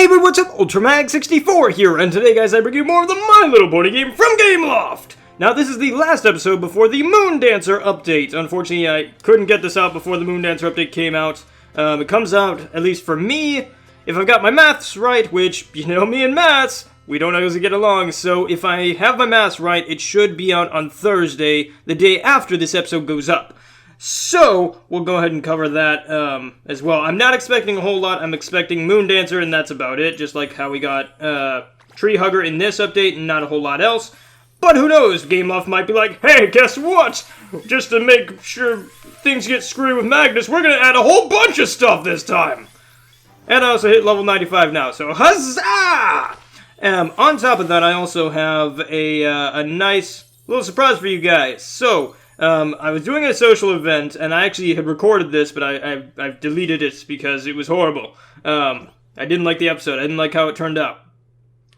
Hey, but what's up? Ultramag64 here, and today, guys, I bring you more of the My Little Pony game from Gameloft! Now, this is the last episode before the Moondancer update. Unfortunately, I couldn't get this out before the Moondancer update came out. It comes out, at least for me, if I've got my maths right, which, you know me and maths, we don't always get along, so if I have my maths right, it should be out on Thursday, the day after this episode goes up. So, we'll go ahead and cover that as well. I'm not expecting a whole lot. I'm expecting Moondancer, and that's about it. Just like how we got Tree Hugger in this update, and not a whole lot else. But who knows? Gameloft might be like, hey, guess what? Just to make sure things get screwed with Magnus, we're going to add a whole bunch of stuff this time. And I also hit level 95 now, so huzzah! On top of that, I also have a nice little surprise for you guys. So, I was doing a social event, and I actually had recorded this, but I've deleted it because it was horrible. I didn't like the episode. I didn't like how it turned out.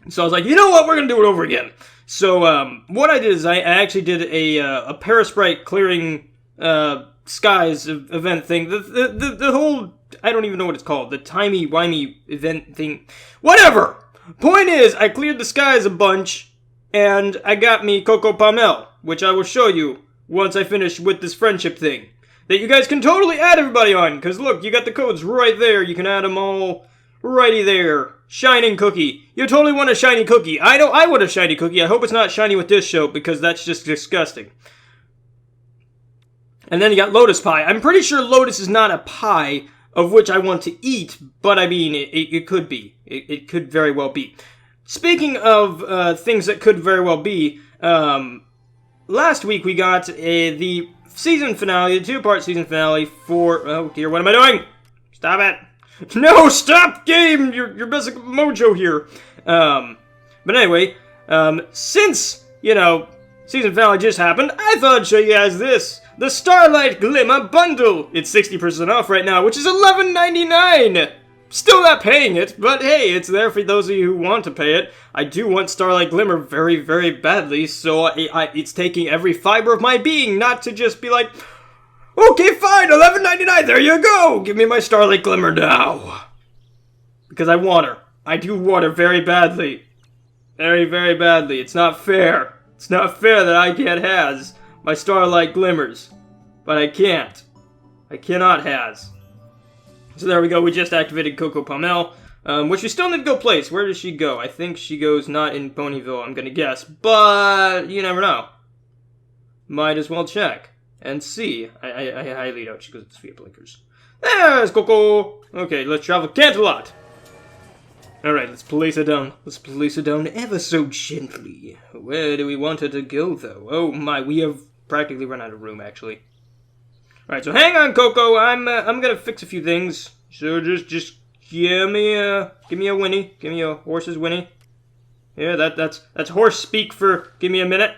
So I was like, you know what? We're going to do it over again. So what I did is I actually did a Parasprite clearing skies event thing. The whole, I don't even know what it's called. The timey-wimey event thing. Whatever! Point is, I cleared the skies a bunch, and I got me Coco Palmel, which I will show you once I finish with this friendship thing, that you guys can totally add everybody on, because look, you got the codes right there, you can add them all righty there. Shining cookie. You totally want a shiny cookie. I know I want a shiny cookie. I hope it's not shiny with this show, because that's just disgusting. And then you got Lotus Pie. I'm pretty sure Lotus is not a pie of which I want to eat, but I mean, it could be. It could very well be. Speaking of things that could very well be, last week we got the season finale, the two-part season finale for... Oh dear, what am I doing? Stop it. No, stop game! You're messing with mojo here. But anyway, since, you know, season finale just happened, I thought I'd show you guys this. The Starlight Glimmer Bundle. It's 60% off right now, which is $11.99. Still not paying it, but hey, it's there for those of you who want to pay it. I do want Starlight Glimmer very, very badly, so it's taking every fiber of my being not to just be like, okay, fine, $11.99, there you go! Give me my Starlight Glimmer now. Because I want her. I do want her very badly. Very, very badly. It's not fair. It's not fair that I can't has my Starlight Glimmers. But I can't. I cannot has. So there we go, we just activated Coco Palmel, which we still need to go place. Where does she go? I think she goes not in Ponyville, I'm gonna guess. But you never know. Might as well check. And see. I highly doubt she goes to Sphere Blinkers. There's Coco! Okay, let's travel Canterlot. Alright, let's place her down. Let's place her down ever so gently. Where do we want her to go, though? Oh my, we have practically run out of room, actually. Alright, so hang on, Coco. I'm gonna fix a few things. So just give me a whinny. Give me a horse's whinny. Yeah, that's horse speak for give me a minute.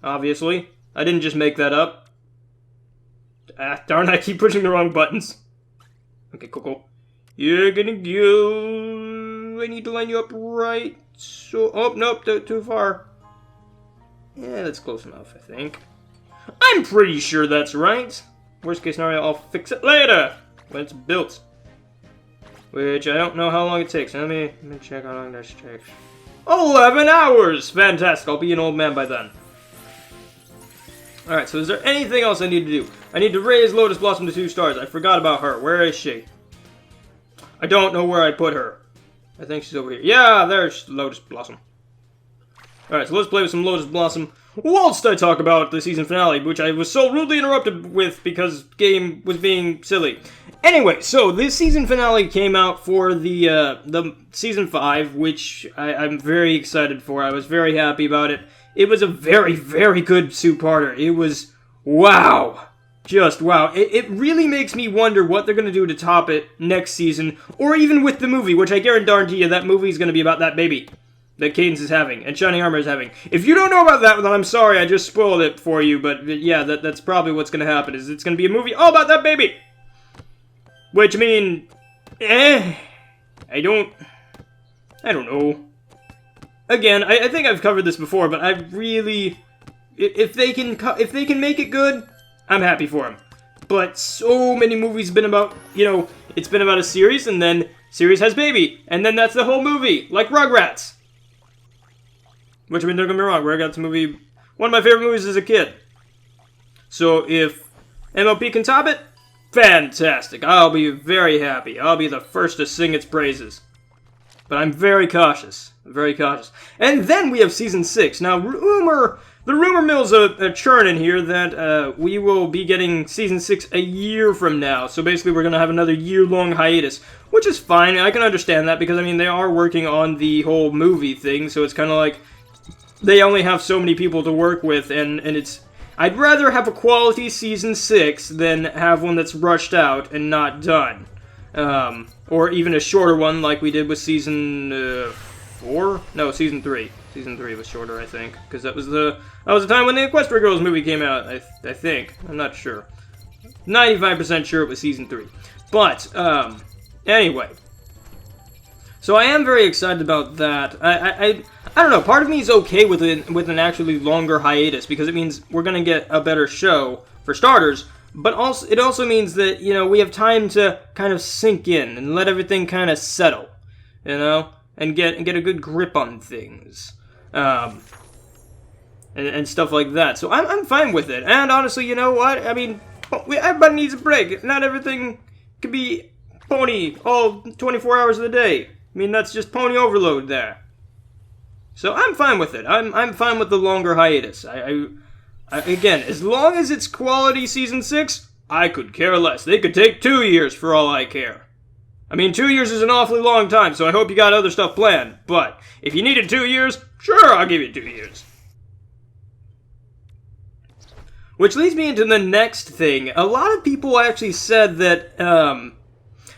Obviously. I didn't just make that up. Ah, darn, I keep pushing the wrong buttons. Okay, Coco. You're gonna go... I need to line you up right. So... Oh, nope, too far. Yeah, that's close enough, I think. I'm pretty sure that's right. Worst case scenario, I'll fix it later when it's built. Which I don't know how long it takes. Let me check how long that takes. 11 hours! Fantastic, I'll be an old man by then. Alright, so is there anything else I need to do? I need to raise Lotus Blossom to 2 stars. I forgot about her. Where is she? I don't know where I put her. I think she's over here. Yeah, there's Lotus Blossom. Alright, so let's play with some Lotus Blossom. Whilst I talk about the season finale, which I was so rudely interrupted with because game was being silly. Anyway, so this season finale came out for the season 5, which I'm very excited for. I was very happy about it. It was a very, very good two-parter. It was wow. Just wow. It really makes me wonder what they're going to do to top it next season, or even with the movie, which I guarantee you that movie is going to be about that baby that Cadence is having, and Shining Armor is having. If you don't know about that, then I'm sorry, I just spoiled it for you, but yeah, that's probably what's going to happen, is it's going to be a movie all about that baby! Which, I mean, I don't know. Again, I think I've covered this before, but I really, if they can make it good, I'm happy for them. but so many movies have been about, it's been about a series, and then series has baby, and then that's the whole movie, like Rugrats. Which, don't get me wrong, Rugrats movie, one of my favorite movies as a kid. So if MLP can top it, fantastic. I'll be very happy. I'll be the first to sing its praises. But I'm very cautious. Very cautious. And then we have Season 6. Now, the rumor mill's a churning here that we will be getting Season 6 a year from now. So basically we're going to have another year-long hiatus, which is fine. I can understand that because, they are working on the whole movie thing. So it's kind of like they only have so many people to work with, and it's... I'd rather have a quality Season 6 than have one that's rushed out and not done. Or even a shorter one like we did with Season 4? No, Season 3. Season 3 was shorter, I think. Because that was the time when the Equestria Girls movie came out, I think. I'm not sure. 95% sure it was Season 3. But, anyway. So I am very excited about that. I don't know, part of me is okay with an actually longer hiatus, because it means we're going to get a better show, for starters, but it also means that, we have time to kind of sink in and let everything kind of settle, and get a good grip on things, and stuff like that. So I'm fine with it, and honestly, you know what, everybody needs a break. Not everything can be pony all 24 hours of the day. That's just pony overload there. So I'm fine with it. I'm fine with the longer hiatus. Again, as long as it's quality Season 6, I could care less. They could take 2 years for all I care. 2 years is an awfully long time, so I hope you got other stuff planned. But if you needed 2 years, sure, I'll give you 2 years. Which leads me into the next thing. A lot of people actually said that,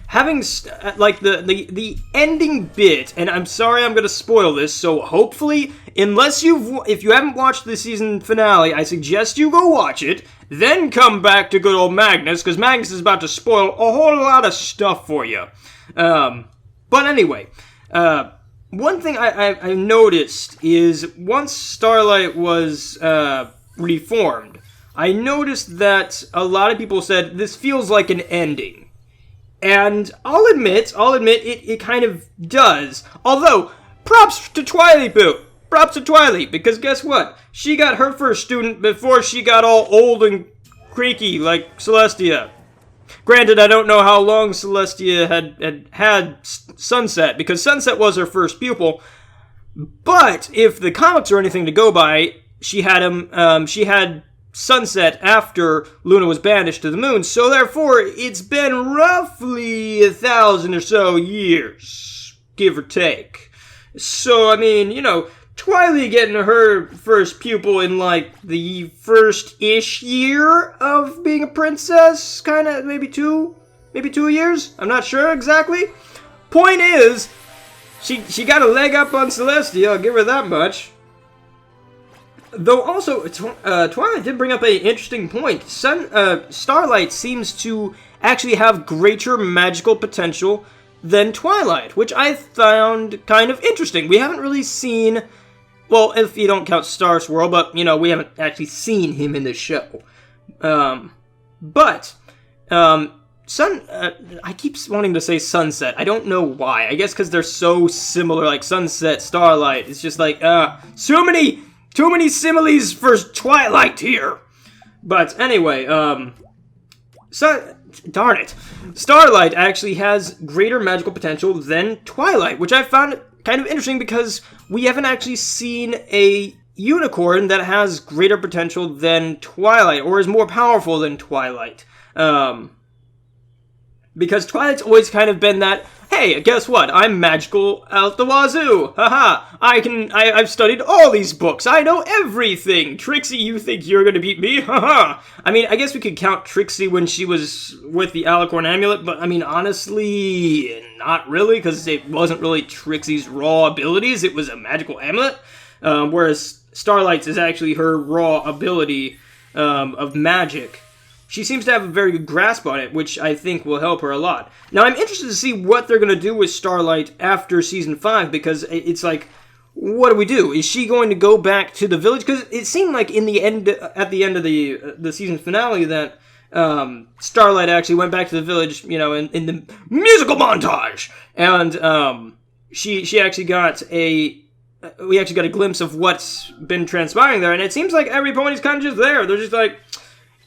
having, the ending bit, and I'm sorry I'm going to spoil this, so hopefully, if you haven't watched the season finale, I suggest you go watch it, then come back to good old Magnus, because Magnus is about to spoil a whole lot of stuff for you. But anyway, one thing I noticed is, once Starlight was, reformed, I noticed that a lot of people said, this feels like an ending. And I'll admit, it kind of does. Although, props to Twilight Boo. Props to Twilight, because guess what? She got her first student before she got all old and creaky like Celestia. Granted, I don't know how long Celestia had Sunset, because Sunset was her first pupil. But if the comics are anything to go by, she had Sunset after Luna was banished to the moon, so therefore it's been roughly 1,000 or so years, give or take. So, Twilight getting her first pupil in, the first-ish year of being a princess, kinda, maybe two years? I'm not sure exactly. Point is, she got a leg up on Celestia, I'll give her that much. Though also, Twilight did bring up an interesting point. Starlight seems to actually have greater magical potential than Twilight, which I found kind of interesting. We haven't really seen, well, if you don't count Star Swirl, but, we haven't actually seen him in the show. I keep wanting to say Sunset. I don't know why. I guess because they're so similar, like Sunset, Starlight. It's just too many similes for Twilight here. But anyway, darn it. Starlight actually has greater magical potential than Twilight, which I found kind of interesting because we haven't actually seen a unicorn that has greater potential than Twilight, or is more powerful than Twilight. Because Twilight's always kind of been that, hey, guess what? I'm magical out the wazoo. Haha. I've studied all these books. I know everything. Trixie, you think you're gonna beat me? Haha. I guess we could count Trixie when she was with the Alicorn Amulet, but honestly, not really, because it wasn't really Trixie's raw abilities. It was a magical amulet. Whereas Starlight's is actually her raw ability of magic. She seems to have a very good grasp on it, which I think will help her a lot. Now, I'm interested to see what they're going to do with Starlight after Season 5, because it's like, what do we do? Is she going to go back to the village? Because it seemed like at the end of the season finale that Starlight actually went back to the village, in the musical montage, and she actually got we actually got a glimpse of what's been transpiring there, and it seems like every pony's kind of just there. They're just like,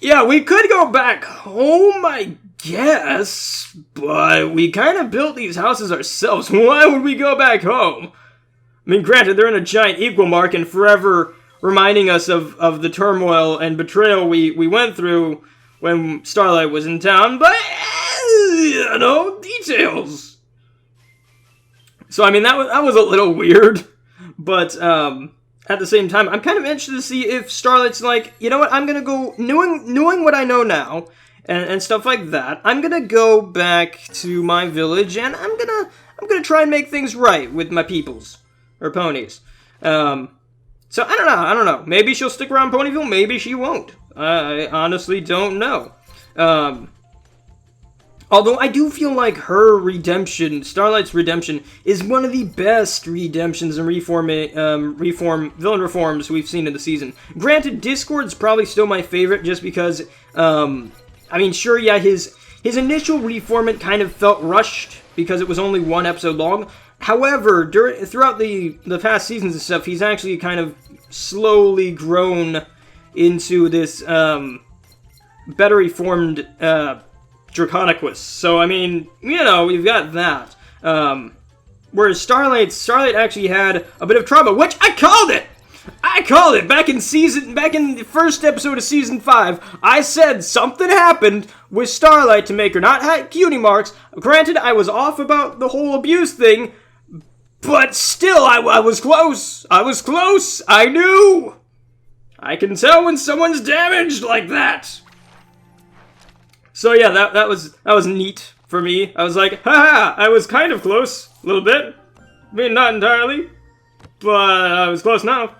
yeah, we could go back home, I guess, but we kind of built these houses ourselves. Why would we go back home? I mean, granted, they're in a giant equal mark and forever reminding us of the turmoil and betrayal we went through when Starlight was in town, but, details. So, I mean, that was a little weird, but, at the same time, I'm kind of interested to see if Starlight's like, you know what, I'm gonna go, knowing what I know now, and stuff like that, I'm gonna go back to my village, and I'm gonna try and make things right with my peoples, or ponies. So, I don't know. Maybe she'll stick around Ponyville, maybe she won't. I honestly don't know. Although I do feel like her redemption, Starlight's redemption, is one of the best redemptions and villain reforms we've seen in the season. Granted, Discord's probably still my favorite just because, sure, yeah, his initial reformment kind of felt rushed because it was only one episode long. However, throughout the past seasons and stuff, he's actually kind of slowly grown into this better reformed Draconicus. So, I mean, we've got that. Whereas Starlight actually had a bit of trauma, which I called it! Back in the first episode of season 5. I said something happened with Starlight to make her not have cutie marks. Granted, I was off about the whole abuse thing, but still, I was close. I knew. I can tell when someone's damaged like that. So yeah, that was neat for me. I was like, haha, I was kind of close, a little bit. I mean, not entirely, but I was close enough.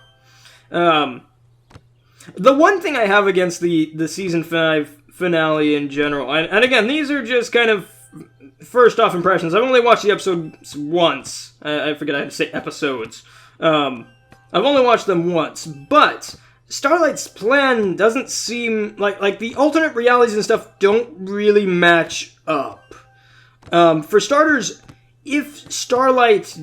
The one thing I have against the season 5 finale in general, and again, these are just kind of first off impressions. I've only watched the episodes once. I forget I had to say episodes. I've only watched them once, but Starlight's plan doesn't seem like the alternate realities and stuff don't really match up. For starters, if Starlight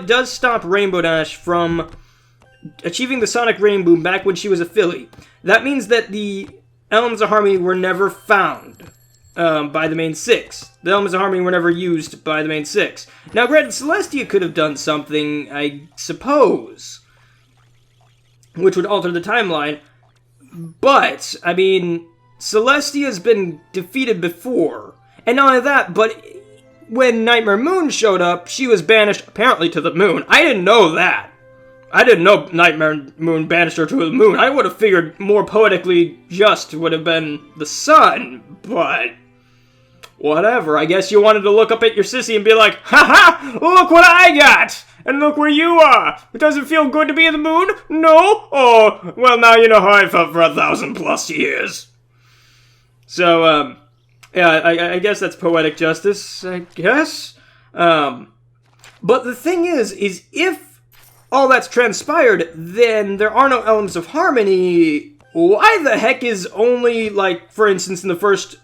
does stop Rainbow Dash from achieving the Sonic Rainbow back when she was a filly, that means that the Elements of Harmony were never found by the main 6. The Elements of Harmony were never used by the main 6. Now, granted, Celestia could have done something, I suppose, which would alter the timeline, but, I mean, Celestia's been defeated before, and not only that, but when Nightmare Moon showed up, she was banished, apparently, to the moon. I didn't know that. I didn't know Nightmare Moon banished her to the moon. I would have figured more poetically just would have been the sun, but whatever. I guess you wanted to look up at your sissy and be like, haha, look what I got! And look where you are! It doesn't feel good to be in the moon? No? Oh, well, now you know how I felt for 1,000+ years. So, yeah, I guess that's poetic justice, I guess. But the thing is if all that's transpired, then there are no Elements of Harmony. Why the heck is only, like, for instance, in the first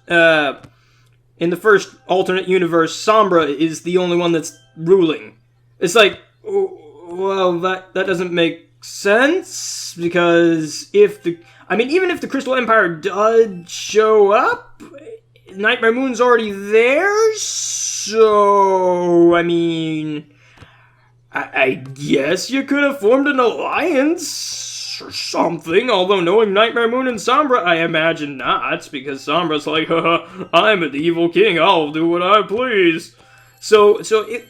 alternate universe, Sombra is the only one that's ruling? It's like, well, that doesn't make sense, because even if the Crystal Empire does show up, Nightmare Moon's already there, so, I mean, I guess you could have formed an alliance or something, although knowing Nightmare Moon and Sombra, I imagine not, because Sombra's like, haha, I'm an evil king, I'll do what I please. So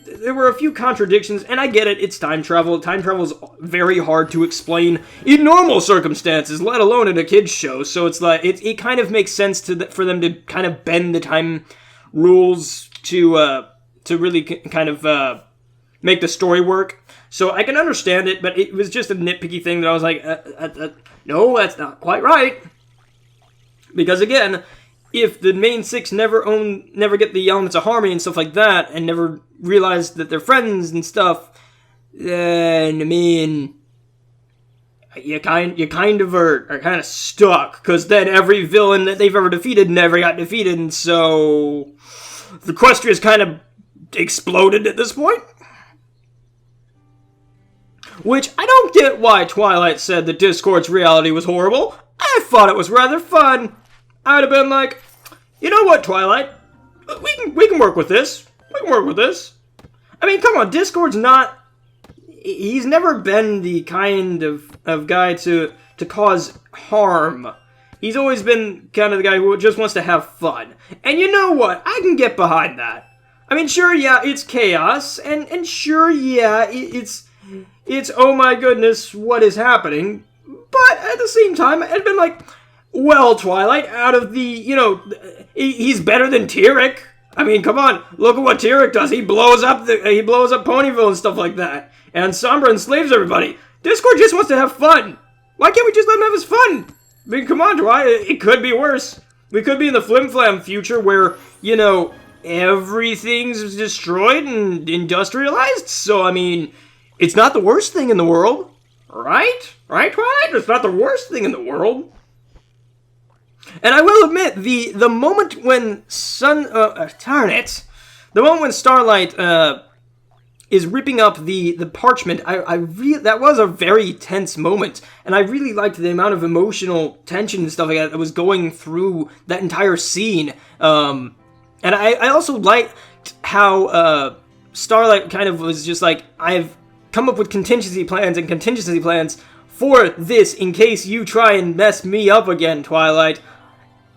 there were a few contradictions, and I get it, it's time travel. Time travel is very hard to explain in normal circumstances, let alone in a kid's show, so it's like, it kind of makes sense for them to kind of bend the time rules to really kind of make the story work. So I can understand it, but it was just a nitpicky thing that I was like, no, that's not quite right. Because again, if the main 6 never get the Elements of Harmony and stuff like that, and never realize that they're friends and stuff, then, I mean, you kind of are kind of stuck, because then every villain that they've ever defeated never got defeated, and so the Equestria's kind of exploded at this point. Which, I don't get why Twilight said that Discord's reality was horrible. I thought it was rather fun. I would have been like, you know what, Twilight? We can work with this. We can work with this. I mean, come on, Discord's not... He's never been the kind of guy to cause harm. He's always been kind of the guy who just wants to have fun. And you know what? I can get behind that. I mean, sure, yeah, it's chaos, and sure, yeah, it's oh my goodness, what is happening? But at the same time, I'd been like, well, Twilight, out of the, he's better than Tyrek. I mean, come on, look at what Tyrek does. He blows up Ponyville and stuff like that. And Sombra enslaves everybody. Discord just wants to have fun. Why can't we just let him have his fun? I mean, come on, Twilight, it could be worse. We could be in the flim-flam future where, everything's destroyed and industrialized. So, I mean, it's not the worst thing in the world. Right? Right, Twilight? It's not the worst thing in the world. And I will admit, the moment when the moment when Starlight is ripping up the parchment, that was a very tense moment, and I really liked the amount of emotional tension and stuff like that was going through that entire scene. And I also liked how Starlight kind of was just like, I've come up with contingency plans for this in case you try and mess me up again, Twilight.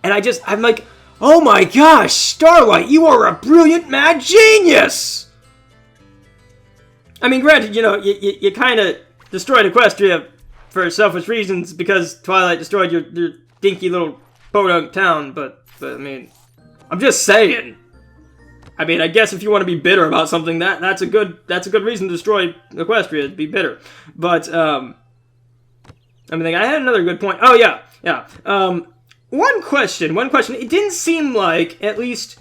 And I'm like, oh my gosh, Starlight, you are a brilliant mad genius! I mean, granted, you kind of destroyed Equestria for selfish reasons because Twilight destroyed your dinky little podunk town, but I mean, I'm just saying. I mean, I guess if you want to be bitter about something, that's a good reason to destroy Equestria, to be bitter. But I had another good point. Oh yeah. One question. It didn't seem like, at least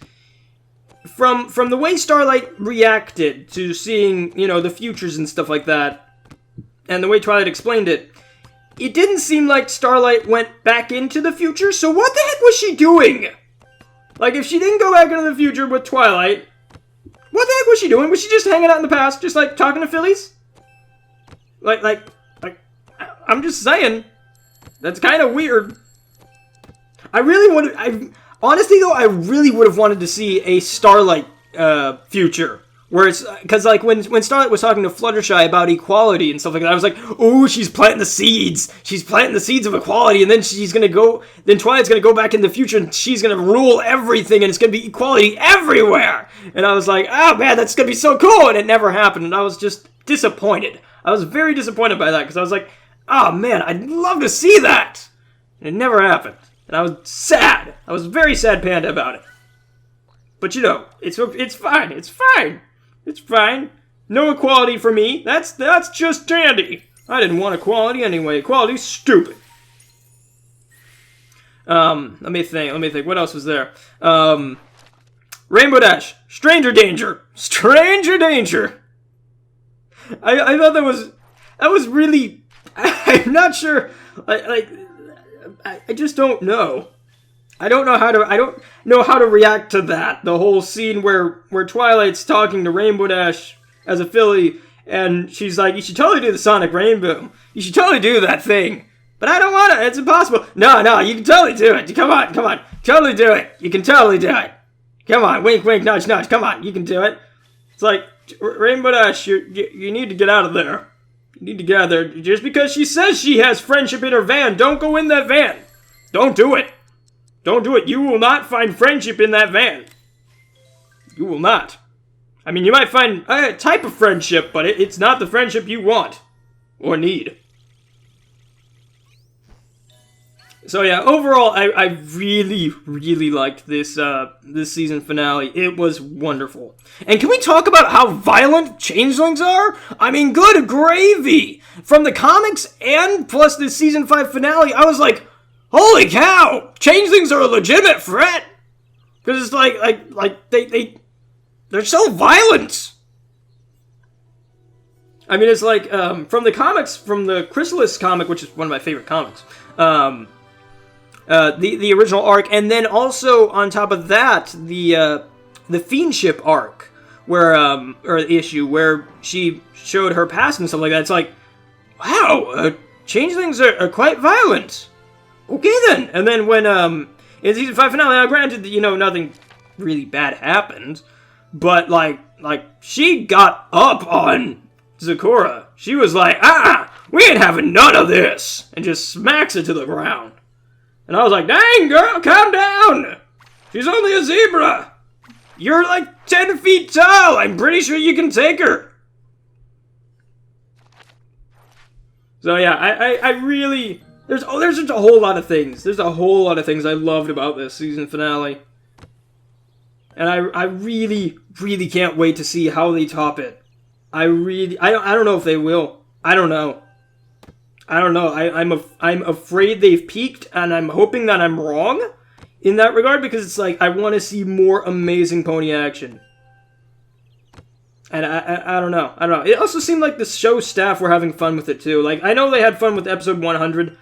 from the way Starlight reacted to seeing, the futures and stuff like that, and the way Twilight explained it, it didn't seem like Starlight went back into the future, so what the heck was she doing? Like, if she didn't go back into the future with Twilight, what the heck was she doing? Was she just hanging out in the past, just, like, talking to fillies? Like, I'm just saying, that's kind of weird. Honestly, though, I really would have wanted to see a Starlight future. Where it's, because, like, when Starlight was talking to Fluttershy about equality and stuff like that, I was like, ooh, she's planting the seeds. She's planting the seeds of equality, and then then Twilight's gonna go back in the future, and she's gonna rule everything, and it's gonna be equality everywhere. And I was like, oh man, that's gonna be so cool, and it never happened, and I was just disappointed. I was very disappointed by that, because I was like, oh man, I'd love to see that. And it never happened. And I was sad. I was very sad panda about it. But it's fine. It's fine. It's fine. No equality for me. That's just dandy. I didn't want equality anyway. Equality's stupid. Let me think. What else was there? Rainbow Dash. Stranger danger. Stranger danger. I thought that was really... I'm not sure. I just don't know. I don't know how to react to that. The whole scene where Twilight's talking to Rainbow Dash as a filly, and she's like, you should totally do the Sonic Rainbow. You should totally do that thing. But I don't want to. It's impossible. No, you can totally do it. Come on. Totally do it. You can totally do it. Come on. Wink, wink, nudge, nudge. Come on. You can do it. It's like, Rainbow Dash, you need to get out of there. You need to get out of there. Just because she says she has friendship in her van, don't go in that van. Don't do it. Don't do it. You will not find friendship in that van. You will not. I mean, you might find a type of friendship, but it's not the friendship you want or need. So yeah, overall, I really, really liked this season finale. It was wonderful. And can we talk about how violent changelings are? I mean, good gravy! From the comics and plus the season 5 finale, I was like, holy cow! Changelings are a legitimate threat! Because it's like they're so violent! I mean, it's like, from the comics, from the Chrysalis comic, which is one of my favorite comics, the original arc, and then also, on top of that, the Fiendship arc, where, or issue, where she showed her past and stuff like that. It's like, wow, changelings are quite violent. Okay, then. And then when, in season 5 finale, now granted, you know, nothing really bad happened, but, like, she got up on Zecora. She was like, we ain't having none of this, and just smacks it to the ground. And I was like, dang, girl, calm down. She's only a zebra. You're like 10 feet tall. I'm pretty sure you can take her. So yeah, I really, there's just a whole lot of things. There's a whole lot of things I loved about this season finale. And I really, really can't wait to see how they top it. I don't know if they will. I don't know. I'm afraid they've peaked, and I'm hoping that I'm wrong in that regard, because it's like, I want to see more amazing pony action. And I don't know. It also seemed like the show staff were having fun with it too. Like, I know they had fun with episode 100,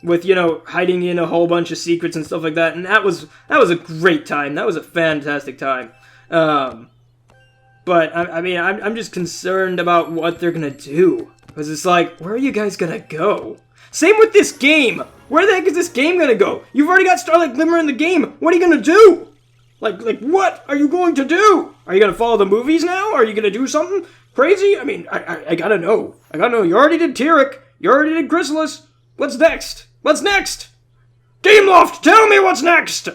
with, you know, hiding in a whole bunch of secrets and stuff like that, and that was a great time. That was a fantastic time. But, I mean, I'm just concerned about what they're gonna do. Because it's like, where are you guys gonna go? Same with this game! Where the heck is this game gonna go? You've already got Starlight Glimmer in the game! What are you gonna do? Like, what are you going to do? Are you gonna follow the movies now? Are you gonna do something crazy? I mean, I gotta know. You already did Tyrek. You already did Chrysalis. What's next? What's next? Gameloft, tell me what's next!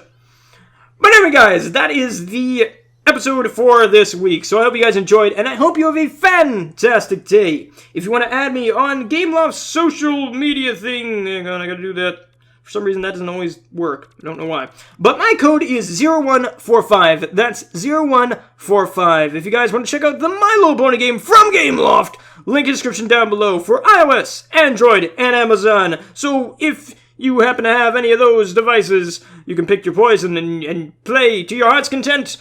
But anyway, guys, that is the episode for this week. So I hope you guys enjoyed, and I hope you have a fantastic day. If you want to add me on Gameloft's social media thing, hang on, I gotta do that. For some reason, that doesn't always work. I don't know why. But my code is 0145. That's 0145. If you guys want to check out the My Little Pony game from Gameloft, link in the description down below for iOS, Android, and Amazon. So if you happen to have any of those devices, you can pick your poison and play to your heart's content,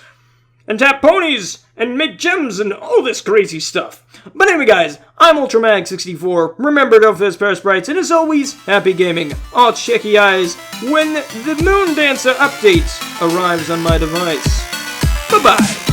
and tap ponies, and make gems, and all this crazy stuff. But anyway, guys, I'm UltraMag64. Remember, don't forget Parasprites, and as always, happy gaming. I'll check your eyes when the Moon Dancer update arrives on my device. Bye-bye.